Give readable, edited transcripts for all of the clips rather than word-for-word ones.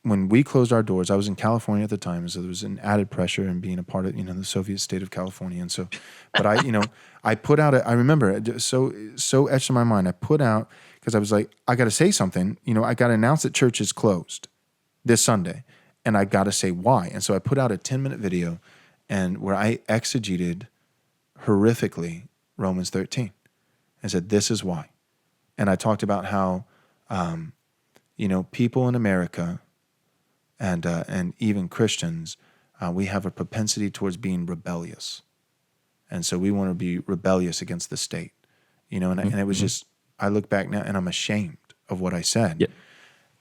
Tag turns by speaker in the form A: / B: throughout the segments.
A: when we closed our doors, I was in California at the time, so there was an added pressure in being a part of, the Soviet state of California. And so, but I put out, I remember it so etched in my mind. I put out, because I was like, I got to say something, I got to announce that church is closed this Sunday, and I got to say why. And so I put out a 10-minute video and where I exegeted horrifically Romans 13 and said, this is why. And I talked about how, people in America and even Christians, we have a propensity towards being rebellious. And so we want to be rebellious against the state, and it was just, I look back now and I'm ashamed of what I said. Yep.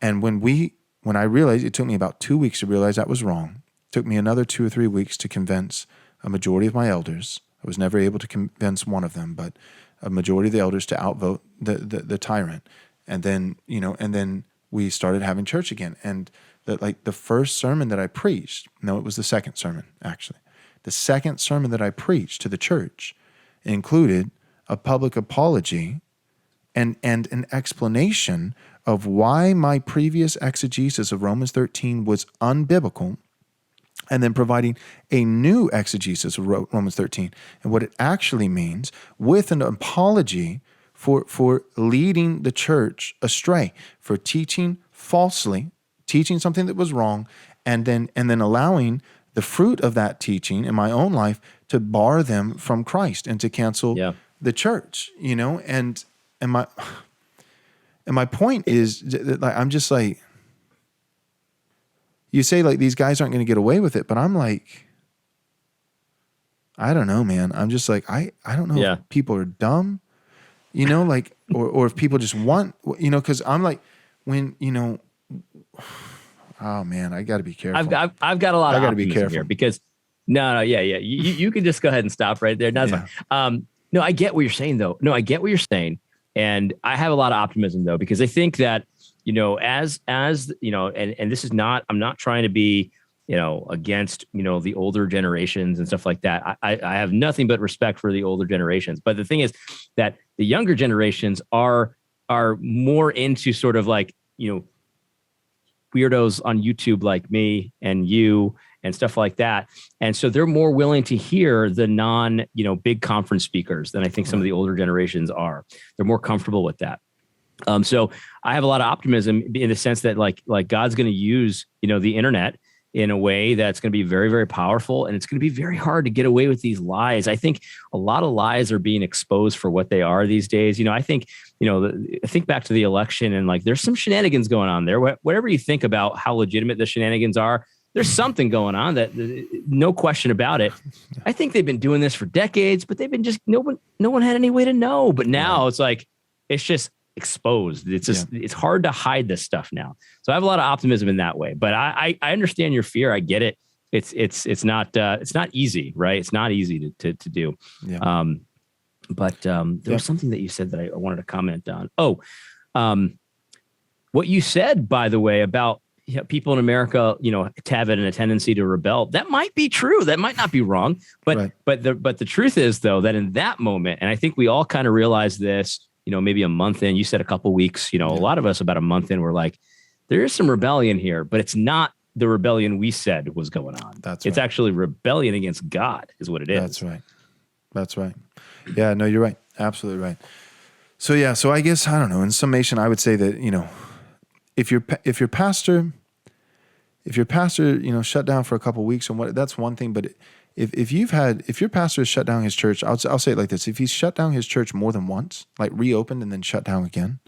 A: And when I realized, it took me about 2 weeks to realize that was wrong. It took me another 2 or 3 weeks to convince a majority of my elders. I was never able to convince one of them, but a majority of the elders to outvote the tyrant. And then, and then we started having church again. And the first sermon that I preached, no, it was the second sermon, actually. The second sermon that I preached to the church included a public apology and an explanation of why my previous exegesis of Romans 13 was unbiblical, and then providing a new exegesis of Romans 13 and what it actually means, with an apology for leading the church astray, for teaching falsely, teaching something that was wrong, and then allowing the fruit of that teaching in my own life to bar them from Christ and to cancel the church, and my point is that I'm just like, you say like these guys aren't going to get away with it, but I'm like, I don't know, man. I'm just like, I don't know if people are dumb, or if people just want, because I'm like, when, oh man, I got to be careful.
B: I've got a lot of optimism here because you can just go ahead and stop right there. No, that's fine. No, I get what you're saying though. No, I get what you're saying. And I have a lot of optimism though, because I think that, as and this is not, I'm not trying to be, against, the older generations and stuff like that. I have nothing but respect for the older generations. But the thing is that the younger generations are more into sort of like, weirdos on YouTube like me and you and stuff like that. And so they're more willing to hear the big conference speakers than I think some of the older generations are. They're more comfortable with that. So I have a lot of optimism in the sense that like God's going to use, the internet in a way that's going to be very, very powerful. And it's going to be very hard to get away with these lies. I think a lot of lies are being exposed for what they are these days. I think, I think back to the election and like, there's some shenanigans going on there. Whatever you think about how legitimate the shenanigans are, there's something going on that no question about it. I think they've been doing this for decades, but they've been just, no one had any way to know. But now it's like, it's just exposed. It's just, it's hard to hide this stuff now. So I have a lot of optimism in that way, but I understand your fear. I get it. It's not easy, right? It's not easy to do. Yeah. But there was something that you said that I wanted to comment on. What you said, by the way, about people in America, having a tendency to rebel. That might be true. That might not be wrong. But the truth is, though, that in that moment, and I think we all kind of realize this, maybe a month in, you said a couple weeks, a lot of us about a month in, we're like, there is some rebellion here, but it's not the rebellion we said was going on. It's actually rebellion against God is what it is.
A: That's right. Yeah, no, you're right. Absolutely right. So I guess, I don't know, in summation, I would say that, if your pastor, shut down for a couple of weeks and that's one thing. But if your pastor has shut down his church, I'll say it like this: if he's shut down his church more than once, like reopened and then shut down again.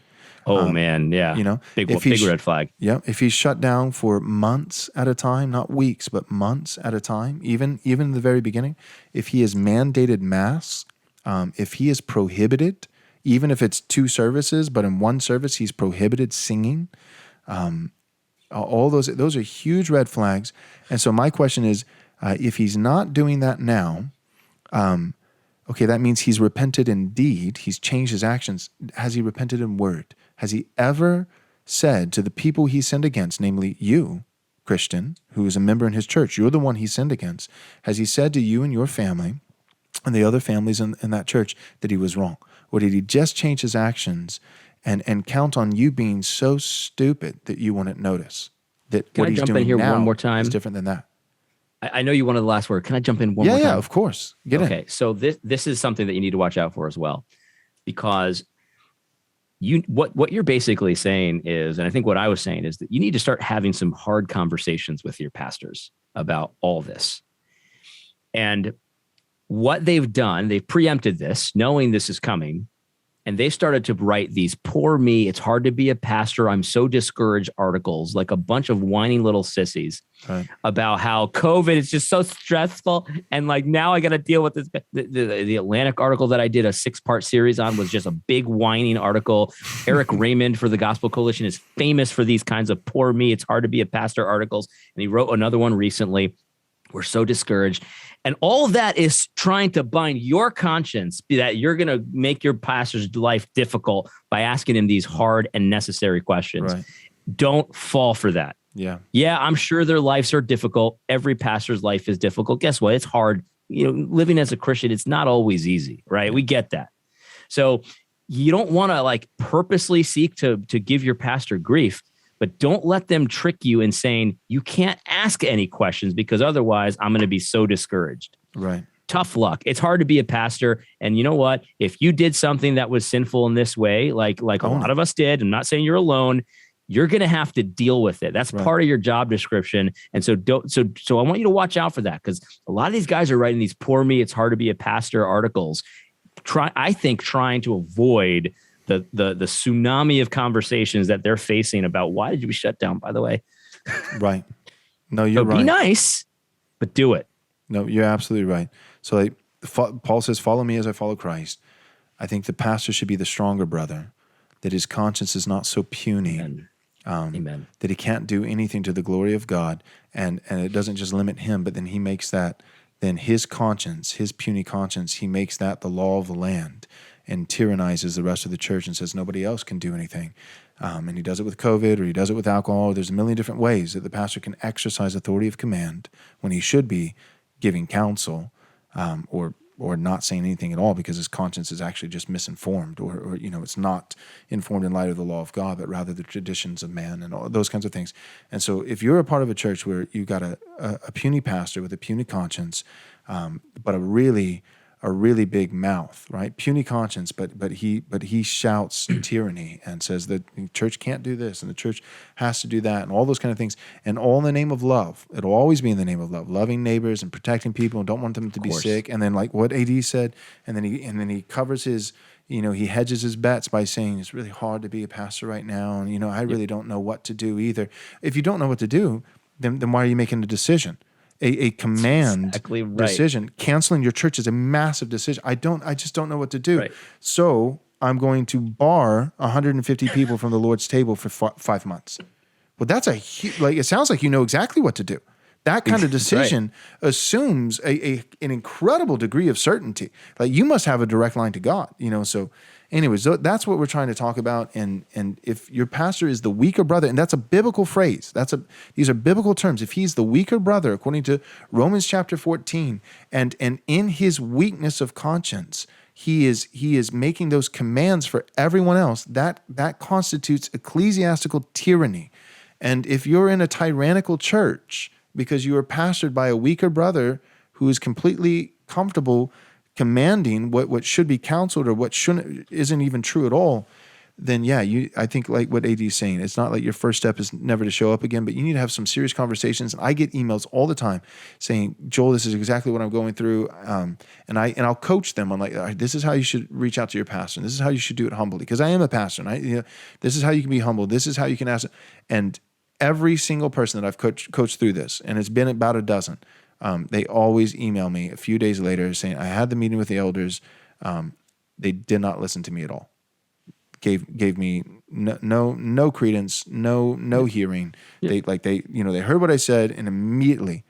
B: Oh man, yeah. Big red flag.
A: Yeah, if he's shut down for months at a time, not weeks, but months at a time, even in the very beginning, if he has mandated mass, if he is prohibited, even if it's 2 services, but in one service he's prohibited singing. All those are huge red flags. And so my question is, if he's not doing that now, that means he's repented in deed. He's changed his actions. Has he repented in word? Has he ever said to the people he sinned against, namely you, Christian, who is a member in his church, you're the one he sinned against. Has he said to you and your family and the other families in that church that he was wrong? Or did he just change his actions and count on you being so stupid that you wouldn't notice? that
B: Can
A: what
B: I
A: he's
B: jump in
A: doing
B: here one
A: now
B: more time?
A: is different than that.
B: I know you wanted the last word. Can I jump in one more time?
A: Yeah, of course. Get in.
B: Okay, so this is something that you need to watch out for as well, because what you're basically saying is, and I think what I was saying is that you need to start having some hard conversations with your pastors about all this. And what they've done, they've preempted this, knowing this is coming, and they started to write these poor me, it's hard to be a pastor, I'm so discouraged articles, like a bunch of whining little sissies about how COVID is just so stressful. And like, now I got to deal with this. The Atlantic article that I did a 6-part series on was just a big whining article. Eric Raymond for the Gospel Coalition is famous for these kinds of poor me, it's hard to be a pastor articles. And he wrote another one recently. We're so discouraged. And all of that is trying to bind your conscience that you're going to make your pastor's life difficult by asking him these hard and necessary questions.
A: Right.
B: Don't fall for that.
A: Yeah.
B: Yeah, I'm sure their lives are difficult. Every pastor's life is difficult. Guess what? It's hard. Living as a Christian, it's not always easy, right? We get that. So you don't want to like purposely seek to give your pastor grief, but don't let them trick you in saying you can't ask any questions because otherwise I'm going to be so discouraged.
A: Right.
B: Tough luck. It's hard to be a pastor. And you know what? If you did something that was sinful in this way, like a lot of us did, I'm not saying you're alone, you're going to have to deal with it. That's part of your job description. And so I want you to watch out for that, because a lot of these guys are writing these poor me, it's hard to be a pastor articles, trying to avoid the tsunami of conversations that they're facing about why did you shut down, by the way.
A: Right. No, you're right.
B: Be nice, but do it.
A: No, you're absolutely right. So like Paul says, follow me as I follow Christ. I think the pastor should be the stronger brother, that his conscience is not so puny.
B: Amen. Amen.
A: That he can't do anything to the glory of God, and it doesn't just limit him, but then he makes that, then his conscience, his puny conscience, he makes that the law of the land and tyrannizes the rest of the church and says nobody else can do anything. And he does it with COVID, or he does it with alcohol. There's a million different ways that the pastor can exercise authority of command when he should be giving counsel, or not saying anything at all because his conscience is actually just misinformed, or it's not informed in light of the law of God, but rather the traditions of man and all those kinds of things. And so if you're a part of a church where you got a puny pastor with a puny conscience, but a really big mouth, right? Puny conscience, but he shouts tyranny and says that the church can't do this and the church has to do that and all those kind of things, and all in the name of love. It'll always be in the name of love, loving neighbors and protecting people and don't want them to be sick. And then like what AD said, and then he covers his, he hedges his bets by saying it's really hard to be a pastor right now, and I really don't know what to do either. If you don't know what to do, then why are you making a decision? A command decision. Canceling your church is a massive decision. I just don't know what to do. Right. So I'm going to bar 150 people from the Lord's table for 5 months. Well, that's it sounds like you know exactly what to do. That kind of decision assumes an incredible degree of certainty. Like you must have a direct line to God, so anyways, that's what we're trying to talk about. And if your pastor is the weaker brother, and that's a biblical phrase, these are biblical terms. If he's the weaker brother, according to Romans chapter 14, and in his weakness of conscience, he is making those commands for everyone else, that constitutes ecclesiastical tyranny. And if you're in a tyrannical church because you are pastored by a weaker brother who is completely comfortable commanding what should be counseled or what isn't even true at all, then I think like what AD is saying, it's not like your first step is never to show up again, but you need to have some serious conversations. And I get emails all the time saying, Joel, this is exactly what I'm going through. And I'll coach them on like, all right, this is how you should reach out to your pastor. And this is how you should do it humbly. Because I am a pastor. And this is how you can be humble. This is how you can ask. And every single person that I've coached through this, and it's been about a dozen, they always email me a few days later saying, I had the meeting with the elders. They did not listen to me at all. Gave me no credence, no hearing. Yeah. They heard what I said and immediately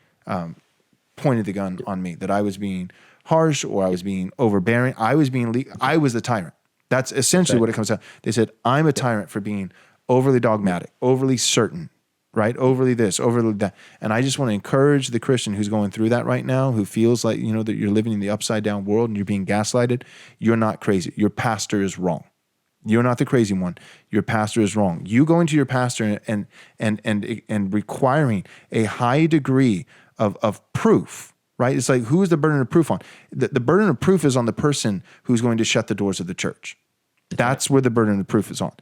A: pointed the gun on me that I was being harsh or I was being overbearing. I was the tyrant. That's essentially what it comes down. They said, I'm a tyrant for being overly dogmatic, overly certain, right? Overly this, overly that. And I just want to encourage the Christian who's going through that right now, who feels like, that you're living in the upside down world and you're being gaslighted. You're not crazy. Your pastor is wrong. You're not the crazy one. Your pastor is wrong. You going to your pastor and requiring a high degree of proof, right? It's like, who is the burden of proof on? The burden of proof is on the person who's going to shut the doors of the church. That's where the burden of proof is on.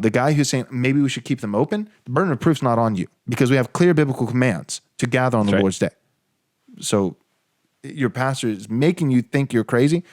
A: The guy who's saying maybe we should keep them open, the burden of proof is not on you, because we have clear biblical commands to gather on the Lord's day. So your pastor is making you think you're crazy.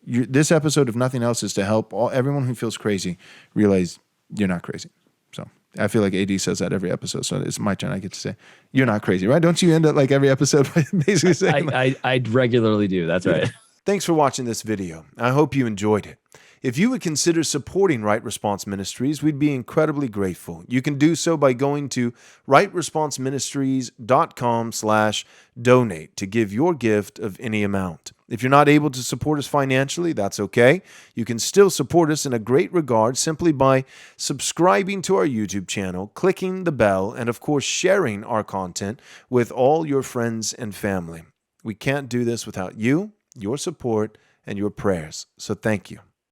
A: This episode, if nothing else, is to help everyone who feels crazy realize you're not crazy. So I feel like AD says that every episode. So it's my turn. I get to say, you're not crazy, right? Don't you end up like every episode by basically saying
B: I regularly do. That's right.
C: Thanks for watching this video. I hope you enjoyed it. If you would consider supporting Right Response Ministries, we'd be incredibly grateful. You can do so by going to rightresponseministries.com/donate to give your gift of any amount. If you're not able to support us financially, that's okay. You can still support us in a great regard simply by subscribing to our YouTube channel, clicking the bell, and of course sharing our content with all your friends and family. We can't do this without you, your support, and your prayers. So thank you.